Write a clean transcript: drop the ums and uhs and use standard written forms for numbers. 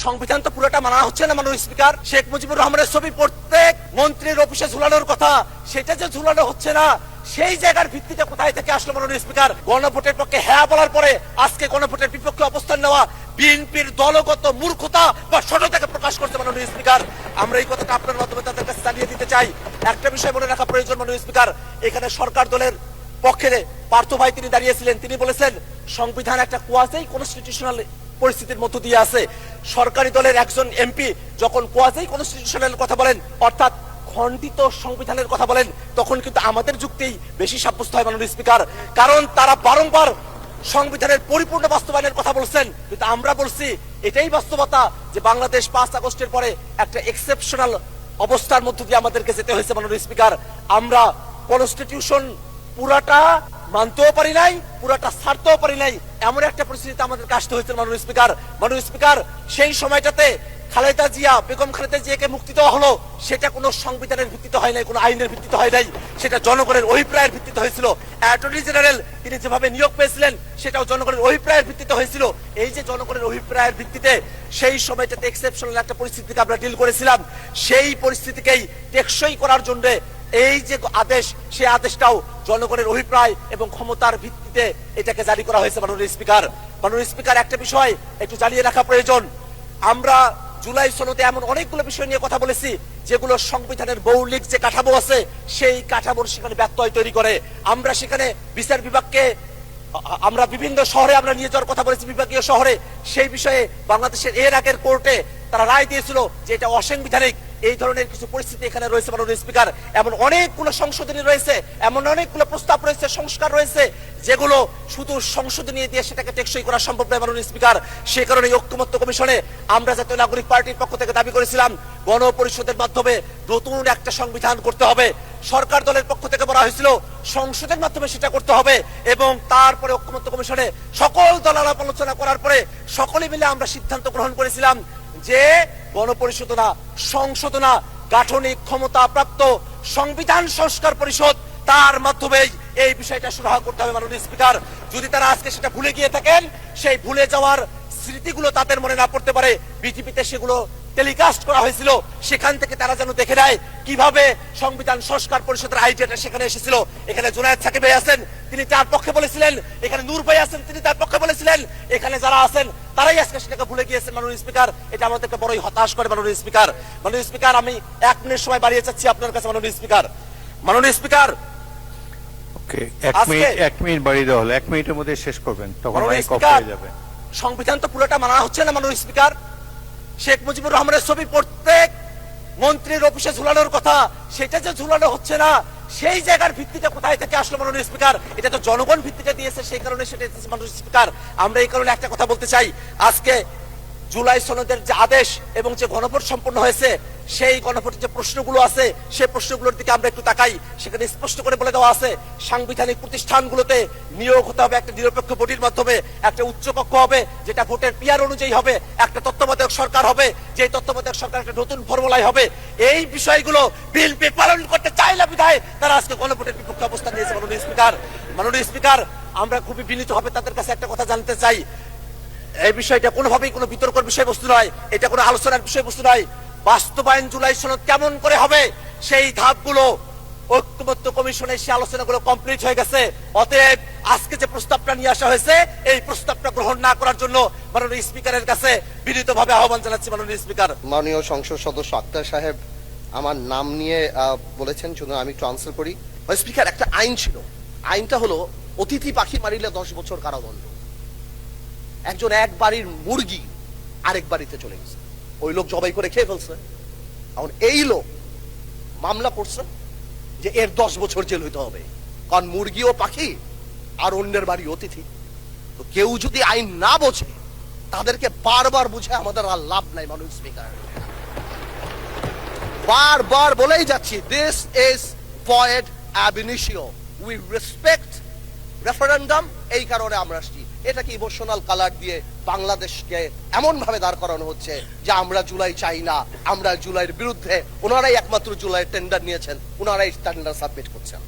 সংবিধান তো পুরোটা মানা হচ্ছে না মাননীয় স্পিকার। শেখ মুজিবুর রহমানের ছবি প্রত্যেক মন্ত্রীর অফিসে ঝুলানোর কথা, সেটা যে ঝুলানো হচ্ছে না, সেই জায়গার ভিত্তিতে কোথায় থেকে আসলো মাননীয় স্পিকার? গণভোটের পক্ষে হ্যাঁ বলার পরে আজকে গণভোটের বিপক্ষে অবস্থান নেওয়া বিএনপির দলগত মূর্খতা বা সততাকে প্রকাশ করতে মাননীয় স্পিকার। আমরা এই কথাটা আপনার মাধ্যমে তাদের কাছে জানিয়ে দিতে চাই। একটা বিষয় মনে রাখা প্রয়োজন মাননীয় স্পিকার, এখানে সরকার দলের পক্ষে পার্থ ভাই তিনি দাঁড়িয়েছিলেন, তিনি বলেছেন সংবিধান একটা কোয়াজি কনস্টিটিউশনাল পরিস্থিতির মধ্য দিয়ে আছে। সরকারি দলের একজন এমপি যখন কোয়াজি কনস্টিটিউশনাল কথা বলেন, অর্থাৎ খণ্ডিত সংবিধানের কথা বলেন, তখন কিন্তু আমাদের যুক্তিই বেশি সাব্যস্ত হয় মাননীয় স্পিকার। কারণ তারা বারংবার সংবিধানের পরিপূর্ণ বাস্তবায়নের কথা বলছেন, কিন্তু আমরা বলছি এটাই বাস্তবতা যে বাংলাদেশ 5 আগস্টের পরে একটা এক্সেপশনাল অবস্থার মধ্য দিয়ে আমাদেরকে যেতে হয়েছে মাননীয় স্পিকার। আমরা কনস্টিটিউশন পুরাটা মানতেও পারি নাই, পুরাটা ছাড়তেও পারি নাই, এমন একটা পরিস্থিতিতে আমাদেরকে আসতে হয়েছে মাননীয় স্পিকার। মাননীয় স্পিকার, সেই সময়টাতে খালেদা জিয়া, বেগম খালেদা জিয়াকে মুক্তি দেওয়া হলো, সেটা কোনো সংবিধানের ভিত্তিতে হয় নাই, কোনো আইনের ভিত্তিতে হয় নাই, সেটা জনগণের অভিপ্রায়ের ভিত্তিতে হয়েছিল। অ্যাটর্নি জেনারেল তিনি যেভাবে নিয়োগ পেয়েছিলেন, সেটাও জনগণের অভিপ্রায়ের ভিত্তিতে হয়েছিল। এই যে জনগণের অভিপ্রায়ের ভিত্তিতে সেই সময়টাতে এক্সেপশনাল একটা পরিস্থিতিকে আমরা ডিল করেছিলাম, সেই পরিস্থিতিকেই টেকসই করার জন্য এই যে আদেশ, সেই আদেশটাও জনগণের অভিপ্রায় এবং ক্ষমতার ভিত্তিতে এটাকে জারি করা হয়েছে মাননীয় স্পিকার। মাননীয় স্পিকার, একটা বিষয় একটু জানিয়ে রাখা প্রয়োজন, আমরা জুলাই সনদে এমন অনেকগুলো বিষয় নিয়ে কথা বলেছি যেগুলো সংবিধানের মৌলিক যে কাঠামো আছে সেই কাঠামোর সেখানে ব্যত্যয় তৈরি করে। আমরা সেখানে বিচার বিভাগকে আমরা বিভিন্ন শহরে আমরা নিয়ে যাওয়ার কথা বলেছি, বিভাগীয় শহরে। সেই বিষয়ে বাংলাদেশের এর আগের কোর্টে তারা রায় দিয়েছিল যে এটা অসাংবিধানিক। এই ধরনের কিছু পরিস্থিতি এখানে রয়েছে মাননীয় স্পিকার। এমন অনেকগুলো সংশোধনী রয়েছে, এমন অনেকগুলো প্রস্তাব রয়েছে, সংস্কার রয়েছে, যেগুলো শুধু সংশোধনী দিয়ে সেটাকে টেকসই করা সম্ভব নয় মাননীয় স্পিকার। সে কারণে ঐক্যমত্য কমিশনে আমরা জাতীয় নাগরিক পার্টির পক্ষ থেকে দাবি করেছিলাম গণপরিষদের মাধ্যমে নতুন একটা সংবিধান করতে হবে। সরকার দলের পক্ষ থেকে বলা হয়েছিল সংসদের মাধ্যমে সেটা করতে হবে, এবং তারপরে ঐক্যমত্য কমিশনে সকল দল আলাপ আলোচনা করার পরে সকলে মিলে আমরা সিদ্ধান্ত গ্রহণ করেছিলাম যে গণপরিষদ না, সংসদ না, গাঠনিক ক্ষমতা প্রাপ্ত সংবিধান সংস্কার পরিষদ, তার মাধ্যমে এই বিষয়টা সুরাহা করতে হবে মাননীয় স্পিকার। যদি তারা আজকে সেটা ভুলে গিয়ে থাকেন, সেই ভুলে যাওয়ার স্মৃতিগুলো তাদের মনে না পড়তে পারে, বিটিভিতে সেগুলো টেলিকাস্ট করা হয়েছিল, সেখান থেকে তারা যেন দেখে নেয় কিভাবে সংবিধান সংস্কার পরিষদের আইডিয়াটা সেখানে এসেছিল। এখানে জুনায়েদ সাকিব ভাই আছেন, তিনি তার পক্ষে বলেছিলেন, এখানে নূর ভাই আছেন, তিনি তার পক্ষে বলেছিলেন, এখানে যারা আছেন তারাই আজকে সেটাকে ভুলে গিয়েছেন মাননীয় স্পিকার। এটা আমাদেরকে বড়ই হতাশ করে মাননীয় স্পিকার। মাননীয় স্পিকার, আমি 1 মিনিট সময় বাড়িয়ে চাচ্ছি আপনার কাছে মাননীয় স্পিকার। মাননীয় স্পিকার, ওকে, 1 মিনিট বাড়িয়ে দেওয়া হলো, 1 মিনিটের মধ্যে শেষ করবেন, তখন মাইক অফ হয়ে যাবে। সংবিধান তো পুরোটা মানা হচ্ছে না মাননীয় স্পিকার। শেখ মুজিবুর রহমানের ছবি প্রত্যেক মন্ত্রীর অফিসে ঝুলানোর কথা, সেটা যে ঝুলানো হচ্ছে না, সেই জায়গার ভিত্তিতে কোথায় থেকে আসলো মাননীয় স্পিকার? এটা তো জনগণ ভিত্তিতে দিয়েছে, সেই কারণে সেটা মাননীয় স্পিকার। আমরা এই কারণে একটা কথা বলতে চাই, আজকে জুলাই সনদের যে আদেশ এবং যে গণভোট সম্পন্ন হয়েছে, সেই গণভোটের যে প্রশ্নগুলো আছে, সেই প্রশ্নগুলোর দিকে আমরা একটু তাকাই। সেখানে স্পষ্ট করে বলে দেওয়া আছে সাংবিধানিক প্রতিষ্ঠানগুলোতে নিয়োগ হতে হবে একটা নিরপেক্ষ বডির মাধ্যমে, একটা উচ্চ কক্ষ হবে যেটা ভোটের পিয়ার অনুযায়ী হবে, একটা তত্ত্বাবধায়ক সরকার হবে, যে তত্ত্বাবধায়ক সরকার একটা নতুন ফর্মুলায় হবে। এই বিষয়গুলো বিএনপি পালন করতে চায় না বিধায় তারা আজকে গণভোটের বিপক্ষে অবস্থান নিয়েছে মাননীয় স্পিকার। মাননীয় স্পিকার, আমরা খুবই বিনীতভাবে তাদের কাছে একটা কথা জানতে চাই, এই বিষয়টা কোনোভাবেই কোনো বিতর্কের বিষয়বস্তু নয়, এটা কোনো আলোচনার বিষয়বস্তু নয়। বাস্তবায়ন জুলাই সনদ কেমন করে হবে, সেই ধাপগুলো ঐক্যমত্য কমিশনে সেই আলোচনাগুলো কমপ্লিট হয়ে গেছে। অতএব আজকে যে প্রস্তাবটা নিয়ে আসা হয়েছে, এই প্রস্তাবটা গ্রহণ না করার জন্য মাননীয় স্পিকারের কাছে বিনীতভাবে আহ্বান জানাচ্ছি মাননীয় স্পিকার। মাননীয় সংসদ সদস্য আক্তার সাহেব আমার নাম নিয়ে বলেছেন, শুধু আমি একটু আনসার করি। স্পিকার, একটা আইন ছিল, আইনটা হলো অতিথি পাখি মারিলে 10 বছর কারাদণ্ড। একজন এক বাড়ির মুরগি আরেক বাড়িতে চলে গেছে, ওই লোক জবাই করে খেয়ে ফেলছে। এখন এই লোক মামলা করছে যে এর 10 বছর জেল হইতে হবে, কারণ মুরগিও পাখি আর অন্যের বাড়ি অতিথি। তো কেউ যদি আইন না বোঝে, তাদেরকে বারবার বুঝে আমাদের আর লাভ নাই মাননীয় স্পিকার। বারবার বলেই যাচ্ছি, this is void ab initio, we respect referendum. এই কারণে আমরা আসছি। এটাকে ইমোশনাল কালার দিয়ে বাংলাদেশকে এমন ভাবে দাঁড় করানো হচ্ছে যে আমরা জুলাই চাই না, আমরা জুলাইয়ের বিরুদ্ধে। ওনারাই একমাত্র জুলাই টেন্ডার নিয়েছেন, ওনারাই টেন্ডার সাবমিট করছেন।